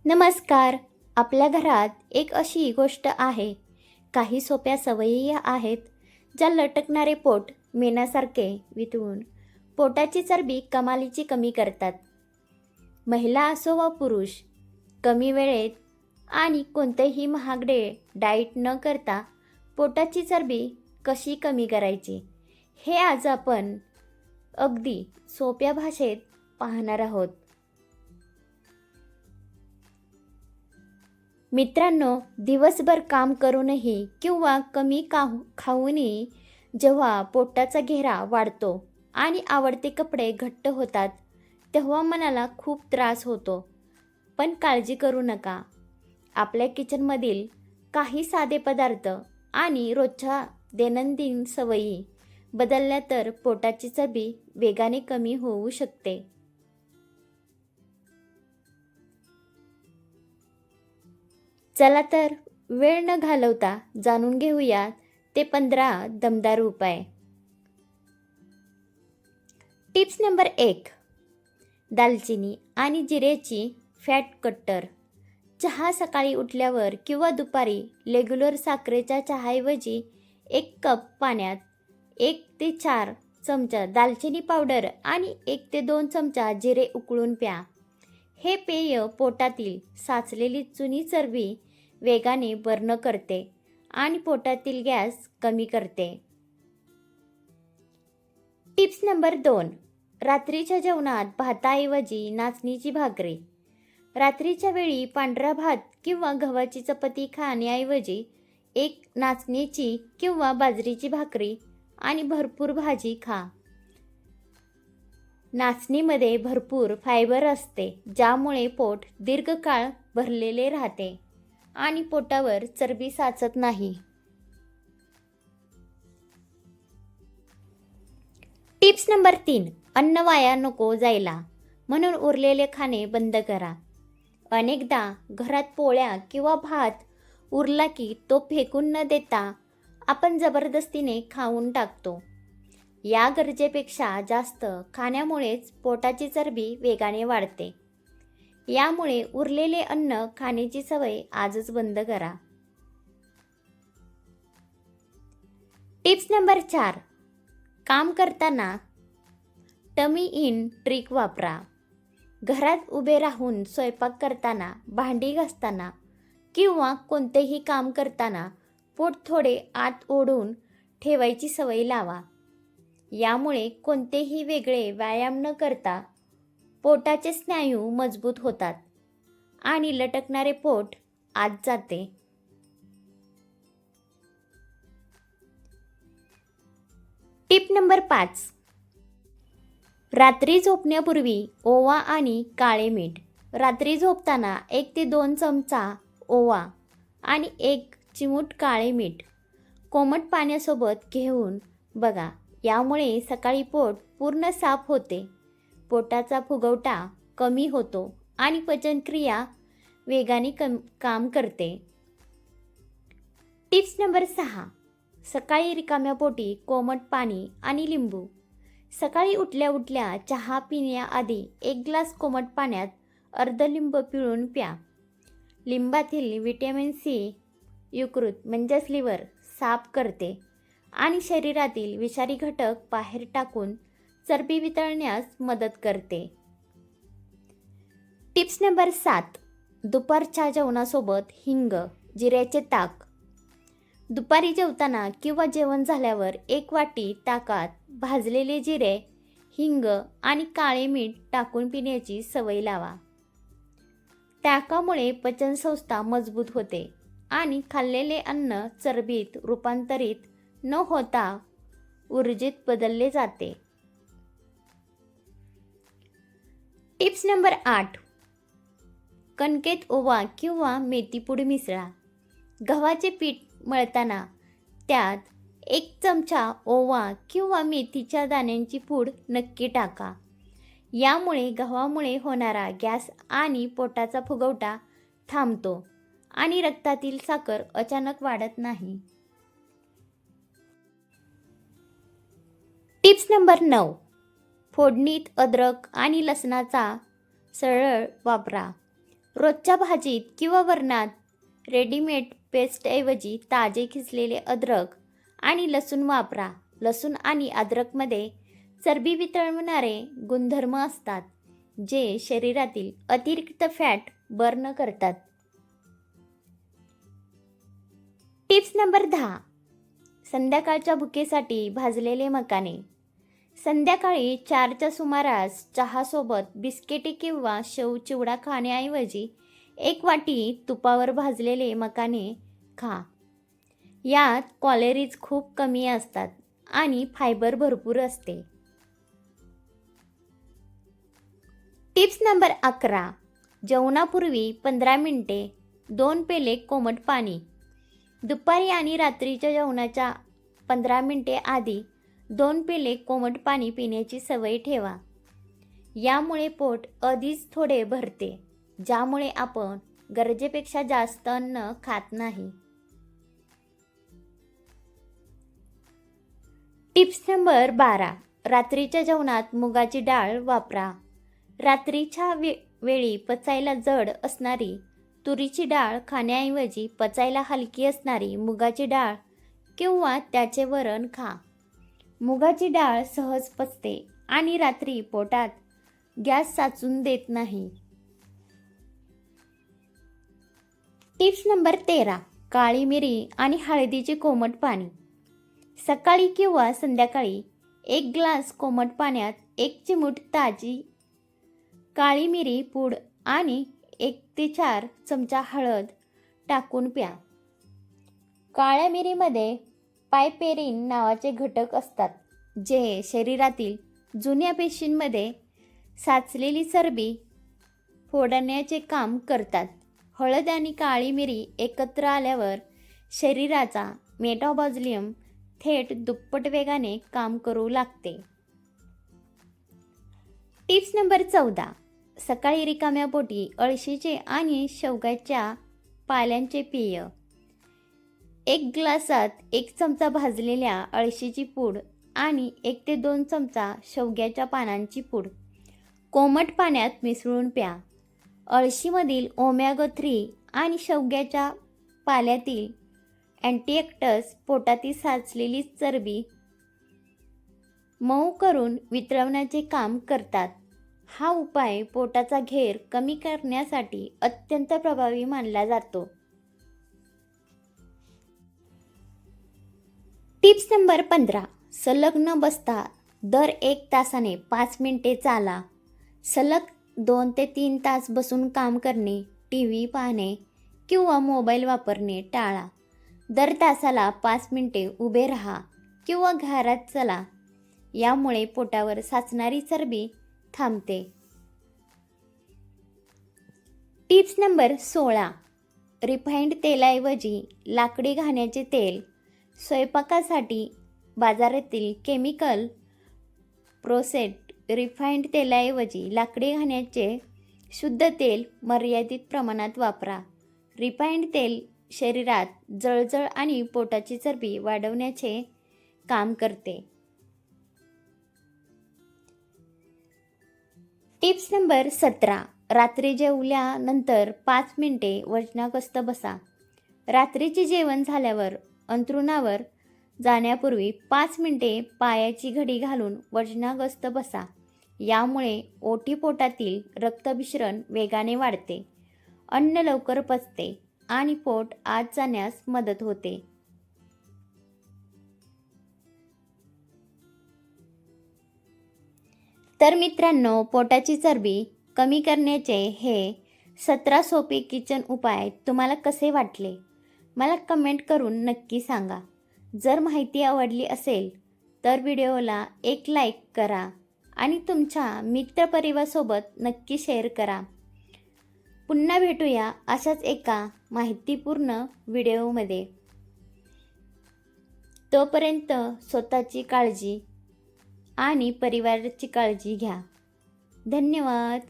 नमस्कार. आपल्या घरात एक अशी गोष्ट आहे, काही सोप्या सवयी आहेत ज्या लटकणारे पोट मेणासारखे वितळून पोटाची चरबी कमालीची कमी करतात. महिला असो वा पुरुष, कमी वेळेत आणि कोणतेही महागडे डाएट न करता पोटाची चरबी कशी कमी करायची, हे आज आपण अगदी सोप्या भाषेत पाहणार आहोत. मित्रांनो, दिवसभर काम करूनही किंवा कमी खाऊनही जेव्हा पोटाचा घेरा वाढतो आणि आवडते कपडे घट्ट होतात, तेव्हा मनाला खूप त्रास होतो. पण काळजी करू नका. आपल्या किचनमधील काही साधे पदार्थ आणि रोजच्या दैनंदिन सवयी बदलल्या तर पोटाची चरबी वेगाने कमी होऊ शकते. चला तर वेळ न घालवता जाणून घेऊया ते 15 दमदार उपाय. Tips number 1. दालचिनी आणि जिऱ्याची फॅट कट्टर. चहा सकाळी उठल्यावर किंवा दुपारी रेग्युलर साखरेच्या चहाऐवजी 1 कप पाण्यात 1 ते 4 चमचा दालचिनी पावडर आणि 1 ते 2 चमचा जिरे उकळून प्या. हे पेय पोटातील साचलेली जुनी चरबी वेगाने बर्न करते आणि पोटातील गॅस कमी करते. Tips number 2. रात्रीच्या जेवणात भाताऐवजी नाचणीची भाकरी. रात्रीच्या वेळी पांढरा भात किंवा गव्हाची चपाती खाण्याऐवजी 1 नाचणीची किंवा बाजरीची भाकरी आणि भरपूर भाजी खा. नाचणीमध्ये भरपूर फायबर असते, ज्यामुळे पोट दीर्घकाळ भरलेले राहते आणि पोटावर चरबी साचत नाही. Tips number 3. अन्न वाया नको जायला, म्हणून उरलेले खाणे बंद करा. अनेकदा घरात पोळ्या किंवा भात उरला की तो फेकून न देता आपण जबरदस्तीने खाऊन टाकतो. या गरजेपेक्षा जास्त खाण्यामुळेच पोटाची चरबी वेगाने वाढते. यामुळे उरलेले अन्न खाण्याची सवय आजच बंद करा. Tips number 4. काम करताना टमी इन ट्रिक वापरा. घरात उभे राहून स्वयंपाक करताना, भांडी घासताना किंवा कोणतेही काम करताना पोट थोडे आत ओढून ठेवायची सवय लावा. यामुळे कोणतेही वेगळे व्यायाम न करता पोटाचे स्नायू मजबूत होतात आणि लटकणारे पोट आत जाते. Tip number 5. रात्री झोपण्यापूर्वी ओवा आणि काळे मीठ. रात्री झोपताना 1 ते 2 चमचा ओवा आणि 1 चिमूट काळे मीठ कोमट पाण्यासोबत घेऊन बघा. यामुळे सकाळी पोट पूर्ण साफ होते, पोटाचा फुगवटा कमी होतो आणि पचनक्रिया वेगाने काम करते. Tips number 6. सकाळी रिकाम्या पोटी कोमट पाणी आणि लिंबू. सकाळी उठल्या उठल्या चहा पिण्याआधी 1 ग्लास कोमट पाण्यात अर्ध लिंब पिळून प्या. लिंबातील व्हिटॅमिन सी यकृत म्हणजेच लिव्हर साफ करते आणि शरीरातील विषारी घटक बाहेर टाकून चरबी वितळण्यास मदत करते. Tips number 7. दुपारच्या जेवणासोबत हिंग, जिऱ्याचे ताक. दुपारी जेवताना किंवा जेवण झाल्यावर 1 वाटी ताकात भाजलेले जिरे, हिंग आणि काळे मीठ टाकून पिण्याची सवय लावा. ताकामुळे पचनसंस्था मजबूत होते आणि खाल्लेले अन्न चरबीत रूपांतरित न होता ऊर्जेत बदलले जाते. Tips number 8. कणकेत ओवा किंवा मेथीपूड मिसळा. गव्हाचे पीठ मळताना त्यात 1 चमचा ओवा किंवा मेथीच्या दाण्यांची पूड नक्की टाका. यामुळे गव्हामुळे होणारा गॅस आणि पोटाचा फुगवटा थांबतो आणि रक्तातील साखर अचानक वाढत नाही. Tips number 9. फोडणीत अद्रक आणि लसणाचा सरळ वापरा. रोजच्या भाजीत किंवा वरणात रेडीमेड पेस्टऐवजी ताजे खिसलेले अद्रक आणि लसूण वापरा. लसूण आणि अद्रकमध्ये चरबी वितळवणारे गुणधर्म असतात, जे शरीरातील अतिरिक्त फॅट बर्न करतात. Tips number 10. संध्याकाळच्या भुकेसाठी भाजलेले मकाने. संध्याकाळी 4च्या सुमारास चहासोबत बिस्किटे किंवा शेव चिवडा खाण्याऐवजी 1 वाटी तुपावर भाजलेले मकाने खा. यात कॅलरीज खूप कमी असतात आणि फायबर भरपूर असते. Tips number 11. जेवणापूर्वी 15 मिनिटे 2 पेले कोमट पाणी. दुपारी आणि रात्रीच्या जेवणाच्या 15 मिनिटे आधी 2 पेले कोमट पाणी पिण्याची सवय ठेवा. यामुळे पोट आधीच थोडे भरते, ज्यामुळे आपण गरजेपेक्षा जास्त अन्न खात नाही. Tips number 12. रात्रीच्या जेवणात मुगाची डाळ वापरा. रात्रीच्या वेळी पचायला जड असणारी तुरीची डाळ खाण्याऐवजी पचायला हलकी असणारी मुगाची डाळ किंवा त्याचे वरण खा. मुगाची डाळ सहज पचते आणि रात्री पोटात गॅस साचून देत नाही. Tips number 13. काळी मिरी आणि हळदीचे कोमट पाणी. सकाळी किंवा संध्याकाळी 1 ग्लास कोमट पाण्यात 1 चिमूट ताजी काळी मिरी पूड आणि 1 ते 4 चमचा हळद टाकून प्या. काळ्या मिरीमध्ये पायपेरिन नावाचे घटक असतात, जे शरीरातील जुन्या पेशींमध्ये साचलेली चरबी फोडण्याचे काम करतात. हळद आणि काळी मिरी एकत्र आल्यावर शरीराचा मेटाबॉलिझम थेट दुप्पट वेगाने काम करू लागते. Tips number 14. सकाळी रिकाम्या पोटी अळशीचे आणि शेवग्याच्या पाल्यांचे पेय. 1 ग्लासात 1 चमचा भाजलेल्या अळशीची पूड आणि 1 ते 2 चमचा शेवग्याच्या पानांची पूड कोमट पाण्यात मिसळून प्या. अळशीमधील ओमेगा 3 आणि शेवग्याच्या पाल्यातील अँटीऑक्सिडंट्स पोटातील साचलेली चरबी मऊ करून वितळवण्याचे काम करतात. हा उपाय पोटाचा घेर कमी करण्यासाठी अत्यंत प्रभावी मानला जातो. Tips number 15. सलग न बसता दर 1 तासाने 5 मिनिटे चाला. सलग 2 ते 3 तास बसून काम करणे, टीव्ही पाहणे किंवा मोबाईल वापरणे टाळा. दर तासाला 5 मिनिटे उभे राहा किंवा घरात चला. यामुळे पोटावर साचणारी चरबी थांबते. Tips number 16. रिफाइंड तेलाऐवजी लाकडी घाण्याचे तेल. स्वयंपाकासाठी बाजारातील केमिकल प्रोसेस्ड रिफाइंड तेलाऐवजी लाकडी घाण्याचे शुद्ध तेल मर्यादित प्रमाणात वापरा. रिफाइंड तेल शरीरात जळजळ आणि पोटाची चरबी वाढवण्याचे काम करते. Tips number 17. रात्री जेवल्यानंतर 5 मिनिटे वजनागस्त बसा. रात्रीचे जेवण झाल्यावर अंथरुणावर जाण्यापूर्वी 5 मिनिटे पायाची घडी घालून वजनागस्त बसा. यामुळे ओटीपोटातील रक्तभिसरण वेगाने वाढते, अन्न लवकर पचते आणि पोट आत जाण्यास मदत होते. तर मित्रांनो, पोटाची चरबी कमी करण्याचे हे 17 सोपे किचन उपाय तुम्हाला कसे वाटले मला कमेंट करून नक्की सांगा. जर माहिती आवडली असेल तर व्हिडिओला एक लाईक करा आणि तुमच्या मित्रपरिवारासोबत नक्की शेअर करा. पुन्हा भेटूया अशाच एका माहितीपूर्ण व्हिडिओमध्ये. तोपर्यंत स्वतःची काळजी आणि परिवाराची काळजी घ्या. धन्यवाद.